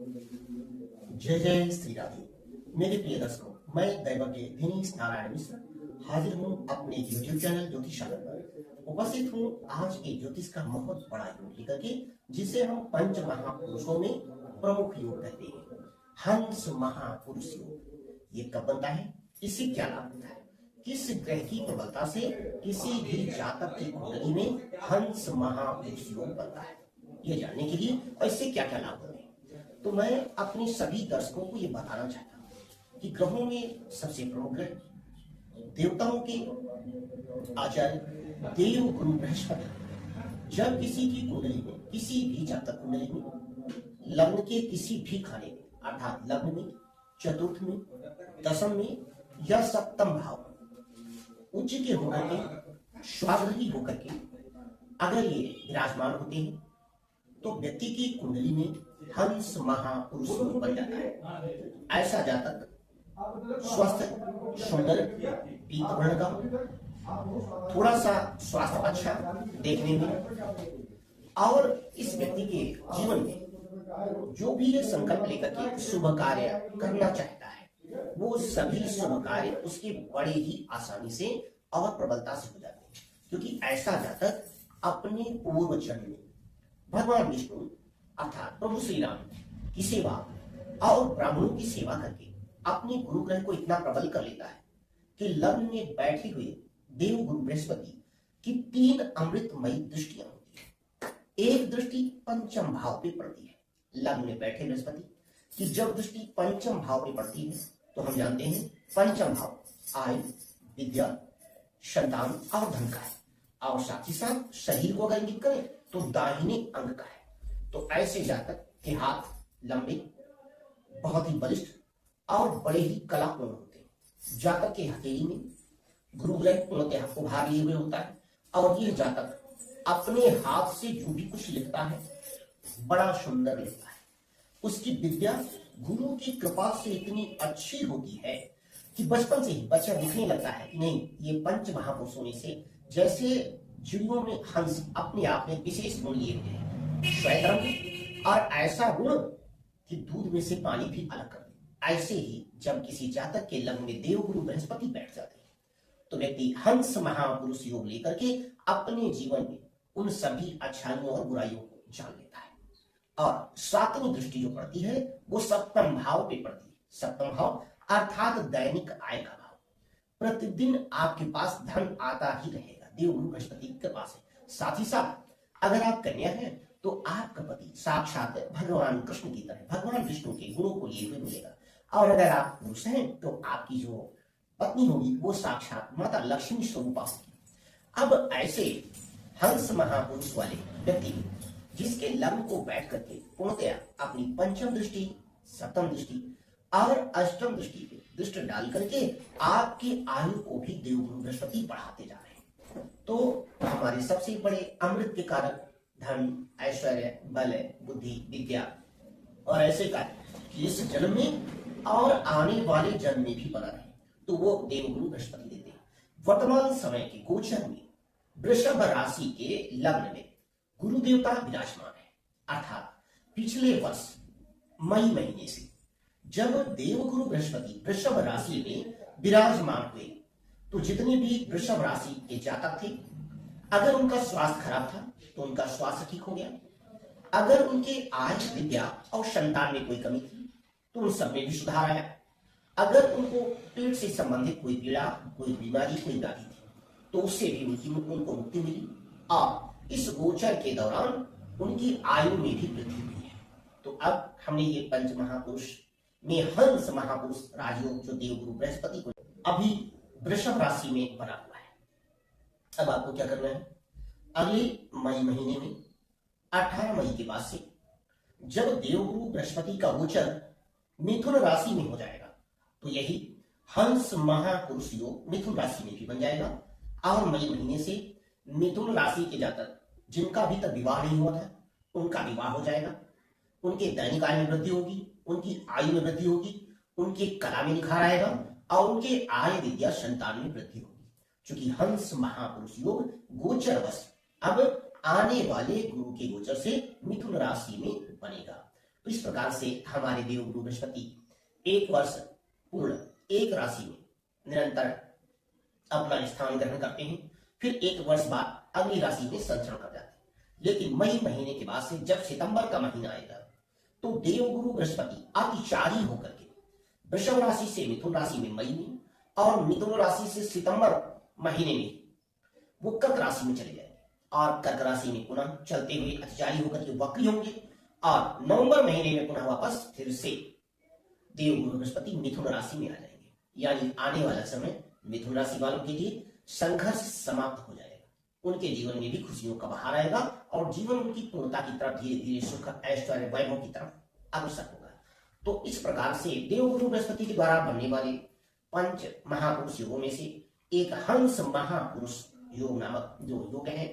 जय जय श्री राधे। मेरे प्रिय दर्शकों, मैं दैवज्ञ दिनेश नारायण मिश्र हाजिर हूँ अपने YouTube चैनल ज्योतिष आनंद पर। उपस्थित हूँ आज एक ज्योतिष का बहुत बड़ा योग लेकर के, जिसे हम पंच महापुरुषों में प्रमुख योग कहते हैं, हंस महापुरुष योग। ये कब बनता है, इससे क्या लाभ होता है, किस ग्रह की प्रबलता से किसी भी जातक की कुंडली में हंस महापुरुष योग बनता है, ये जानने के लिए और इससे क्या क्या लाभ होते हैं, तो मैं अपने सभी दर्शकों को ये बताना चाहता हूँ कि ग्रहों में सबसे प्रमुख ग्रह, देवताओं के आचार्य देव गुरु बृहस्पति, जब किसी की कुंडली में, किसी भी जातक कुंडली में लग्न के किसी भी खाने में, अर्थात लग्न में, चतुर्थ में, दशम में या सप्तम भाव उच्च के होकर के, स्वाग्रही होकर के अगर ये विराजमान होते हैं तो व्यक्ति की कुंडली में हंस महापुरुष बन जाता है। ऐसा जातक स्वस्थ, सुंदर, पीत वर्ण का, थोड़ा सा स्वास्थ्य अच्छा देखने में, और इस व्यक्ति के जीवन में जो भी ये संकल्प लेकर के शुभ कार्य करना चाहता है, वो सभी शुभ कार्य उसके बड़े ही आसानी से और प्रबलता से हो जाते हैं, क्योंकि ऐसा जातक अपने पूर्व जन्म में भगवान विष्णु अर्थात प्रभु श्री राम की सेवा और ब्राह्मणों की सेवा करके अपने गुरु ग्रह को इतना प्रबल कर लेता है कि लग्न में बैठे हुए देव गुरु बृहस्पति की 3 अमृतमयी दृष्टियां होती है। एक दृष्टि पंचम भाव पे पड़ती है। लग्न में बैठे बृहस्पति की जब दृष्टि पंचम भाव पे पड़ती है तो हम जानते हैं पंचम भाव आय, विद्या, संतान और धन का है, और साथ ही साथ शरीर को अगर इंगित करें तो दाहिने अंग का है। तो ऐसे जातक के हाथ लंबे, बहुत ही बलिष्ठ और बड़े ही कलापूर्ण होते हैं। जातक के हथेली में गुरु ग्रह पूर्णतः उभार लिए हुए होता है, और यह जातक अपने हाथ से जो भी कुछ लिखता है बड़ा सुंदर लिखता है। उसकी विद्या गुरु की कृपा से इतनी अच्छी होती है कि बचपन से ही बच्चा दिखने लगता है कि नहीं, ये पंच महापुरुषों में से जैसे चिड़ियों में हंस अपने आप में विशेष गुण लिए हुए हैं, श्वेत रंग, और ऐसा गुण कि दूध में से पानी भी अलग कर दे। ऐसे ही जब किसी जातक के लग्न में देव गुरु बृहस्पति बैठ जाते हैं तो व्यक्ति हंस महापुरुष योग लेकर के अपने जीवन में उन सभी अच्छाइयों और बुराइयों को जान लेता है। और 7वीं दृष्टि जो पड़ती है वो सप्तम भाव पे पड़ती है। सप्तम भाव अर्थात दैनिक आय का भाव। प्रतिदिन आपके पास धन आता ही रहेगा देव गुरु बृहस्पति की कृपा से। साथ ही साथ अगर आप कन्या हैं तो आपका पति साक्षात भगवान कृष्ण की तरह भगवान विष्णु के गुणों को लिए हुए मिलेगा, और अगर आप पुरुष हैं तो आपकी जो पत्नी होगी वो साक्षात माता लक्ष्मी स्वरूपा होगी। अब ऐसे हंस महापुरुष वाले व्यक्ति जिसके लग्न को बैठ करके पूर्णतः अपनी पंचम दृष्टि, सप्तम दृष्टि और अष्टम दृष्टि पे दृष्टि डाल करके आपकी आयु को भी देव गुरु बृहस्पति बढ़ाते जा रहे हैं, तो हमारे सबसे बड़े अमृत के कारक धन, ऐश्वर्य, बल, बुद्धि, विद्या और ऐसे कार्य इस जन्म में और आने वाले जन्म में भी बना रहे, तो वो देवगुरु बृहस्पति देते हैं। वर्तमान समय के गोचर में वृषभ राशि के लग्न में गुरु देवता विराजमान है, अर्थात पिछले वर्ष मई महीने से जब देवगुरु बृहस्पति वृषभ राशि में विराजमान हुए तो जितने भी वृषभ राशि के जातक थे, अगर उनका स्वास्थ्य खराब था तो उनका स्वास्थ्य ठीक हो गया, अगर उनके आय, विद्या और संतान में कोई कमी थी तो उन सब में भी सुधार आया, अगर उनको पेट से संबंधित कोई पीड़ा, कोई बीमारी, कोई व्याधि थी तो उससे भी उनको मुक्ति मिली, और इस गोचर के दौरान उनकी आयु में भी वृद्धि हुई है। तो अब हमने ये पंच महापुरुष में हंस महापुरुष राजयोग जो देवगुरु बृहस्पति को अभी वृषभ राशि में बना हुआ है। अब आपको क्या करना है, अगले मई महीने में 18 मई के बाद से जब देवगुरु बृहस्पति का गोचर मिथुन राशि में हो जाएगा तो यही हंस महापुरुष योग मिथुन राशि में भी बन जाएगा, और मई महीने से मिथुन राशि के जातक जिनका अभी तक विवाह नहीं हुआ था उनका विवाह हो जाएगा, उनके दैनिक आय में वृद्धि होगी, उनकी आयु में वृद्धि होगी, उनके कला में निखार आएगा, और उनके आय, विद्या, संतान में वृद्धि होगी। क्योंकि हंस महापुरुष योग गोचर वश अब आने वाले गुरु के गोचर से मिथुन राशि में बनेगा। तो इस प्रकार से हमारे देवगुरु बृहस्पति एक वर्ष पूर्ण एक राशि में निरंतर अपना स्थान ग्रहण करते हैं, फिर एक वर्ष बाद अगली राशि में संचरण कर जाते हैं। लेकिन मई महीने के बाद से जब सितंबर का महीना आएगा तो देवगुरु बृहस्पति अतिचारी होकर के वृषभ राशि से मिथुन राशि में मई में और मिथुन राशि से सितंबर महीने में वो कर्क राशि में चले जाएंगे और कर्क राशि में पुनः चलते हुए अतिचारी होकर के वक्री होंगे और नवंबर महीने में पुनः वापस फिर से देवगुरु बृहस्पति मिथुन राशि में आ जाएंगे। यानी आने वाला समय मिथुन राशि वालों के लिए संघर्ष समाप्त हो जाएगा, उनके जीवन में भी खुशियों का बहार आएगा और जीवन उनकी पूर्णता की तरफ धीरे धीरे सुख ऐश्वर्य वैभव की तरफ अग्रसर होगा। तो इस प्रकार से देवगुरु बृहस्पति के द्वारा बनने वाले पंच महापुरुष योगों में से एक हंस महापुरुष योग नामक जो योग है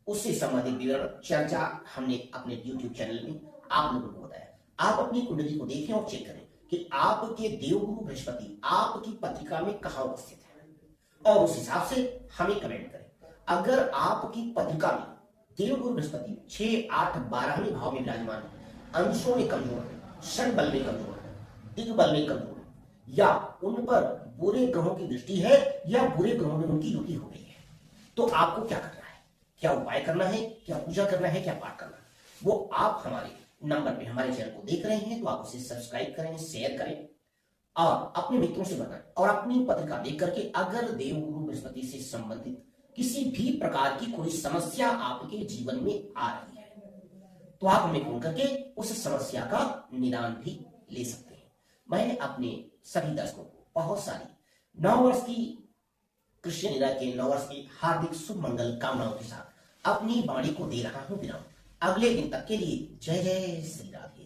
उससे संबंधित विवरण चर्चा हमने अपने YouTube चैनल में आप लोगों को बताया। आप अपनी कुंडली को देखें और चेक करें कि आपके देवगुरु बृहस्पति आपकी पत्रिका में कहाँ उपस्थित है और उस हिसाब से हमें कमेंट करें। अगर आपकी पत्रिका में देवगुरु बृहस्पति 6, 8, 12वें भाव में विराजमान है, अंशों में कमजोर है, षड बल में कमजोर है, दिग्बल में कमजोर है या उन पर बुरे ग्रहों की दृष्टि है या बुरे ग्रहों में उनकी युति हो गई है, तो आपको क्या करना है, क्या उपाय करना है, क्या पूजा करना है, क्या पाठ करना है, वो आप हमारे नंबर पे हमारे चैनल को देख रहे हैं तो आप उसे सब्सक्राइब करें, शेयर करें और अपने मित्रों से बताएं और अपनी पत्रिका देख करके अगर देवगुरु बृहस्पति से संबंधित किसी भी प्रकार की कोई समस्या आपके जीवन में आ रही है तो आप हमें फोन करके उस समस्या का निदान भी ले सकते हैं। मैं अपने सभी दर्शकों को बहुत सारी 9 वर्ष की कृष्ण लीला के 9 वर्ष की हार्दिक शुभ मंगल कामनाओं के साथ अपनी वाणी को दे रहा हूं विराम। अगले दिन तक के लिए जय जय श्री राधे।